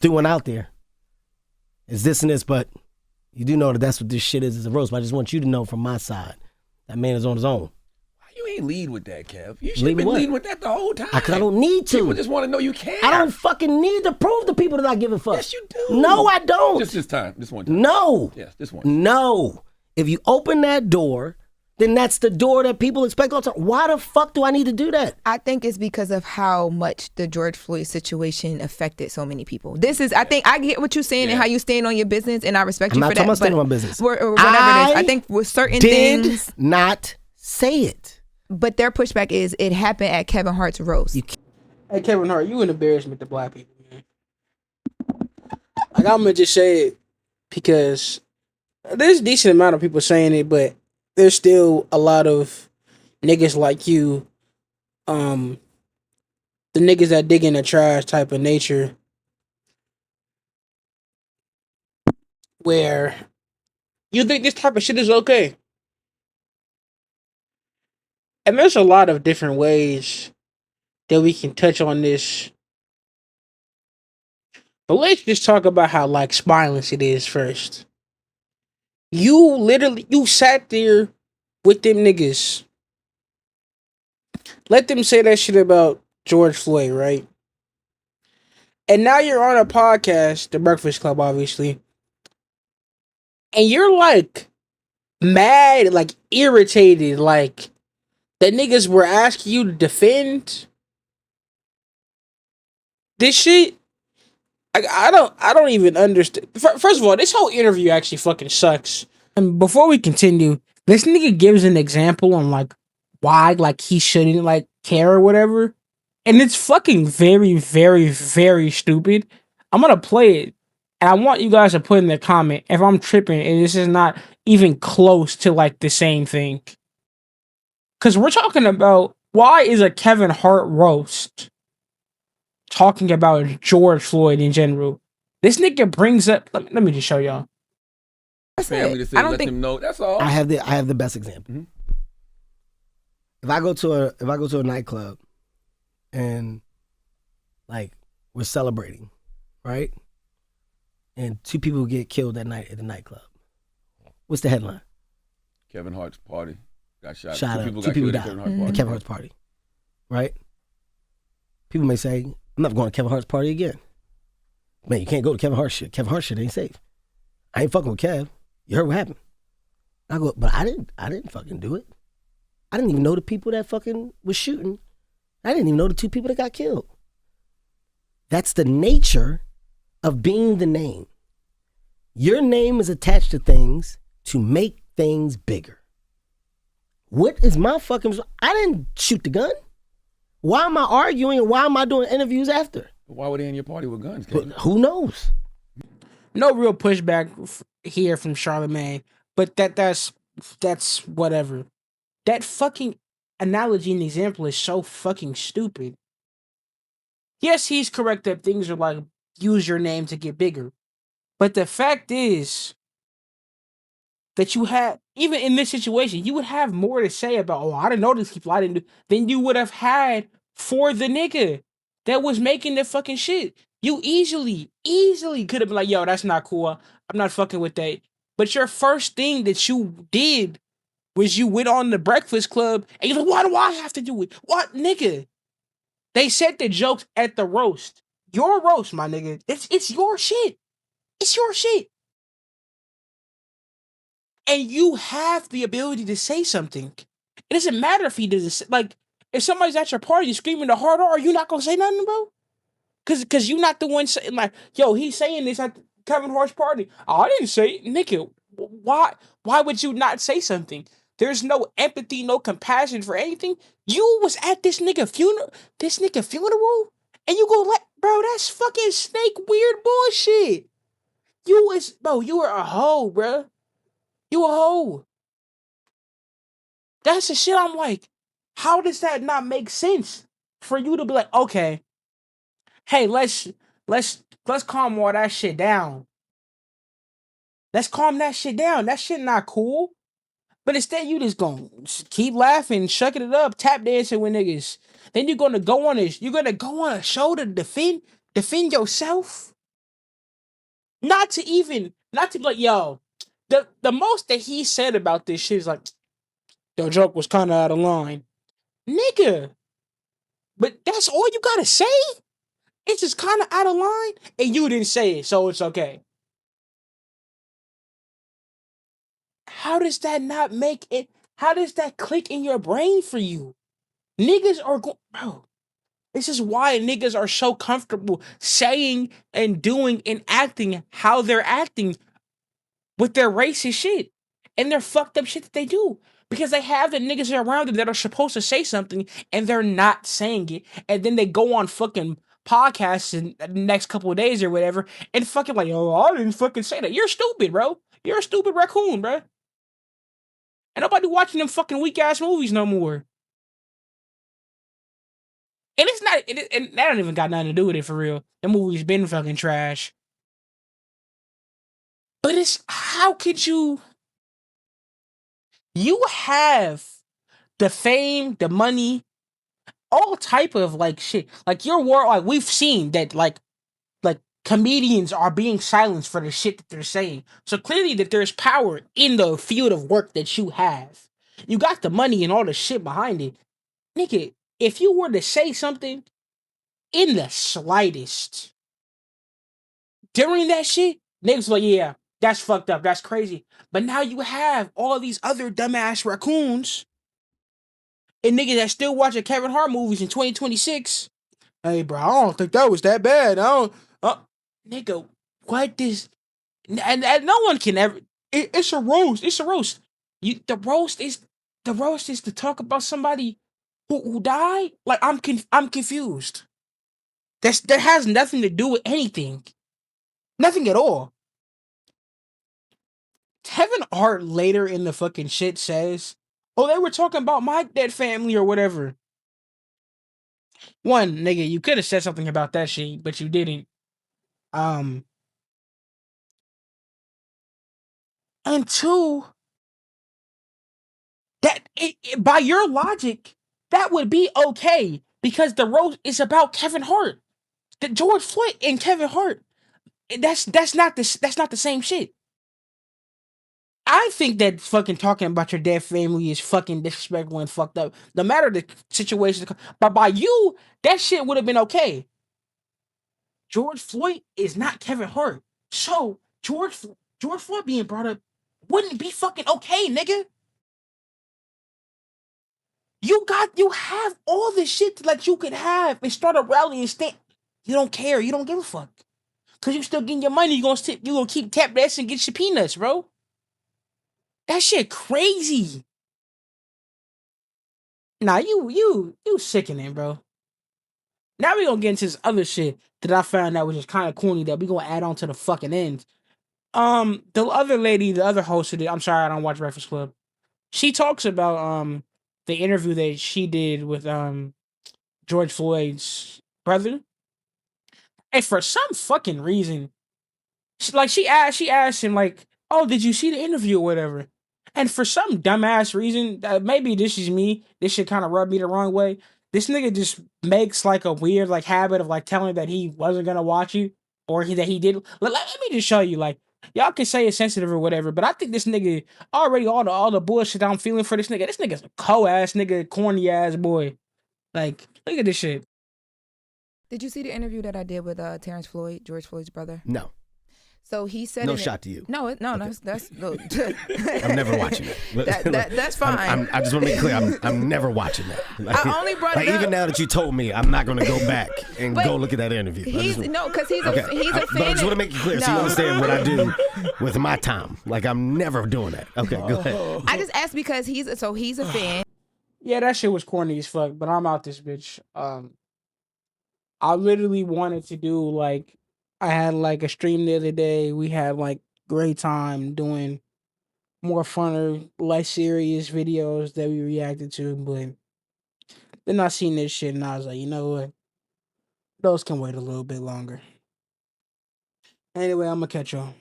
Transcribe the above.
threw one out there. It's this and this, but you do know that that's what this shit is a roast. But I just want you to know from my side, that man is on his own. You ain't lead with that, Kev. You should have been leading with that the whole time. Because I don't need to. People just want to know you care. I don't fucking need to prove to people that I give a fuck. Yes, you do. No, I don't. Just this time. This one time. No. Yes, this one. No. If you open that door, then that's the door that people expect all the time. Why the fuck do I need to do that? I think it's because of how much the George Floyd situation affected so many people. I think I get what you're saying and how you stand on your business, and I respect you for that. I'm not talking about standing on business. Or whatever it is. I think with certain things. Did not say it. But their pushback is it happened at Kevin Hart's roast. Hey, Kevin Hart, you an embarrassment to black people, man. Like, I'm going to just say it because there's a decent amount of people saying it, but there's still a lot of niggas like you, the niggas that dig in the trash type of nature, where you think this type of shit is okay. And there's a lot of different ways that we can touch on this. But let's just talk about how, like, spineless it is first. You sat there with them niggas. Let them say that shit about George Floyd, right? And now you're on a podcast, The Breakfast Club, obviously. And you're, like, mad, like, irritated, like, the niggas were asking you to defend this shit. I don't even understand. First of all, this whole interview actually fucking sucks. And before we continue, this nigga gives an example on like why like he shouldn't like care or whatever, and it's fucking very, very, very stupid. I'm gonna play it, and I want you guys to put in the comment if I'm tripping and this is not even close to like the same thing. Cause we're talking about why is a Kevin Hart roast talking about George Floyd in general. This nigga brings up. Let me just show y'all. Family to say, I don't let them know. That's all. I have the best example. Mm-hmm. If I go to a nightclub and like we're celebrating, right? And 2 people get killed that night at the nightclub. What's the headline? Kevin Hart's party got shot. Shot Two up. people Died at Kevin Hart's party. Right? People may say, I'm not going to Kevin Hart's party again. Man, you can't go to Kevin Hart shit. Kevin Hart shit ain't safe. I ain't fucking with Kev. You heard what happened. I go, but I didn't fucking do it. I didn't even know the people that fucking was shooting. I didn't even know the 2 people that got killed. That's the nature of being the name. Your name is attached to things to make things bigger. What is my fucking... I didn't shoot the gun. Why am I arguing and why am I doing interviews after? Why were they in your party with guns? But who knows? No real pushback here from Charlemagne, but that's whatever. That fucking analogy and example is so fucking stupid. Yes, he's correct that things are like use your name to get bigger, but the fact is that you had, even in this situation, you would have more to say about, oh, I didn't know these people, I didn't do, than you would have had for the nigga that was making the fucking shit. You easily could have been like, yo, that's not cool. I'm not fucking with that. But your first thing that you did was you went on the Breakfast Club and you're like, why do I have to do it? What, nigga? They said the jokes at the roast. Your roast, my nigga. It's your shit. It's your shit. And you have the ability to say something. It doesn't matter if he doesn't, like, if somebody's at your party screaming the hard R, are you not gonna say nothing, bro? Cause you're not the one saying like, yo, he's saying this at Kevin Hart's party. Oh, I didn't say it. Nigga, why would you not say something? There's no empathy, no compassion for anything. You was at this nigga funeral, and you go like, bro, that's fucking snake weird bullshit. You were a hoe, bro. You a hoe. That's the shit I'm like, how does that not make sense for you to be like, okay, hey, let's calm all that shit down. Let's calm that shit down. That shit not cool. But instead, you just gonna keep laughing, shucking it up, tap dancing with niggas. Then you're gonna go on a show to defend yourself. Not to be like, yo, the most that he said about this shit is like, the joke was kind of out of line. Nigga. But that's all you gotta say? It's just kind of out of line, and you didn't say it, so it's okay. How does that not make it? How does that click in your brain for you? Niggas are bro. This is why niggas are so comfortable saying and doing and acting how they're acting with their racist shit and their fucked up shit that they do. Because they have the niggas around them that are supposed to say something and they're not saying it. And then they go on fucking podcasts in the next couple of days or whatever and fucking like, oh, I didn't fucking say that. You're stupid, bro. You're a stupid raccoon, bro. And nobody watching them fucking weak ass movies no more. And it's not, and that don't even got nothing to do with it for real. The movie's been fucking trash. But it's, how could you have the fame, the money, all type of like shit. Like your world, like we've seen that like comedians are being silenced for the shit that they're saying. So clearly that there's power in the field of work that you have. You got the money and all the shit behind it. Nigga, if you were to say something in the slightest during that shit, niggas like, yeah, that's fucked up, that's crazy. But now you have all these other dumbass raccoons and niggas that still watching Kevin Hart movies in 2026. Hey, bro, I don't think that was that bad. I don't, nigga, what this? And no one can ever. It's a roast. It's a roast. The roast is to talk about somebody who died. Like I'm confused. That has nothing to do with anything. Nothing at all. Kevin Hart later in the fucking shit says, "Oh, they were talking about my dead family or whatever." One, nigga, you could have said something about that shit, but you didn't. And two, by your logic, that would be okay because the roast is about Kevin Hart. The George Floyd and Kevin Hart. That's not the same shit. I think that fucking talking about your dead family is fucking disrespectful and fucked up. No matter the situation, but by you, that shit would have been okay. George Floyd is not Kevin Hart, so George Floyd being brought up wouldn't be fucking okay, nigga. You have all this shit like you could have and start a rally and stand. You don't care. You don't give a fuck. Cause you still getting your money. You gonna keep tap dancing and get your peanuts, bro. That shit crazy. Nah, you sickening, bro. Now we gonna get into this other shit that I found out was just kind of corny that we gonna add on to the fucking end. The other lady, the other host of it, I'm sorry, I don't watch Breakfast Club. She talks about the interview that she did with George Floyd's brother. And for some fucking reason, she asked him like, "Oh, did you see the interview or whatever?" And for some dumbass reason, maybe this is me. This shit kind of rubbed me the wrong way. This nigga just makes like a weird like habit of like telling that he wasn't gonna watch it or that he did. Let me just show you. Like y'all can say it's sensitive or whatever, but I think this nigga already all the bullshit I'm feeling for this nigga. This nigga's a co-ass nigga, corny ass boy. Like look at this shit. Did you see the interview that I did with Terrence Floyd, George Floyd's brother? No. So he said no shot to you. No, okay. That's no. I'm never watching it. That's fine. I just want to be clear. I'm never watching that. Like, I only brought it up. Even now that you told me, I'm not going to go back and go look at that interview. Because he's a fan. But I just want to make it clear so you understand what I do with my time. Like I'm never doing that. Okay, go ahead. I just asked because he's a fan. Yeah, that shit was corny as fuck. But I'm out this bitch. I literally wanted to do like. I had like a stream the other day. We had like great time doing more funner, less serious videos that we reacted to, but then I seen this shit and I was like, you know what? Those can wait a little bit longer. Anyway, I'm gonna catch y'all.